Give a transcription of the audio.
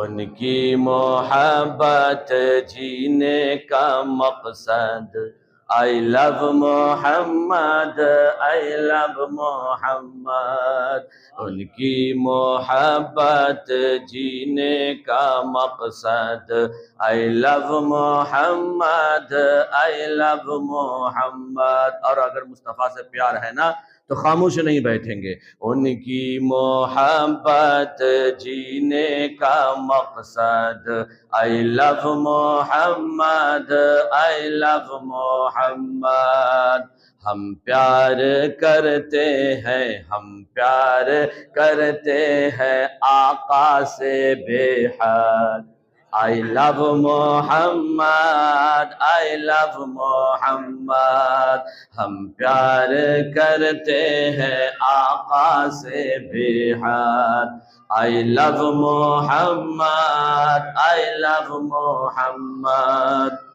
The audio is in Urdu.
ان کی محبت جینے کا مقصد I love Muhammad I love محمد ان کی محبت جینے کا مقصد I love Muhammad I love محمد. اور اگر مصطفیٰ سے پیار ہے نا تو خاموش نہیں بیٹھیں گے. ان کی محبت جینے کا مقصد I love Muhammad I love محمد. ہم پیار کرتے ہیں آقا سے بے حد. I love Muhammad I love محمد. ہم پیار کرتے ہیں آقا سے بے حد. I love Muhammad I love Muhammad.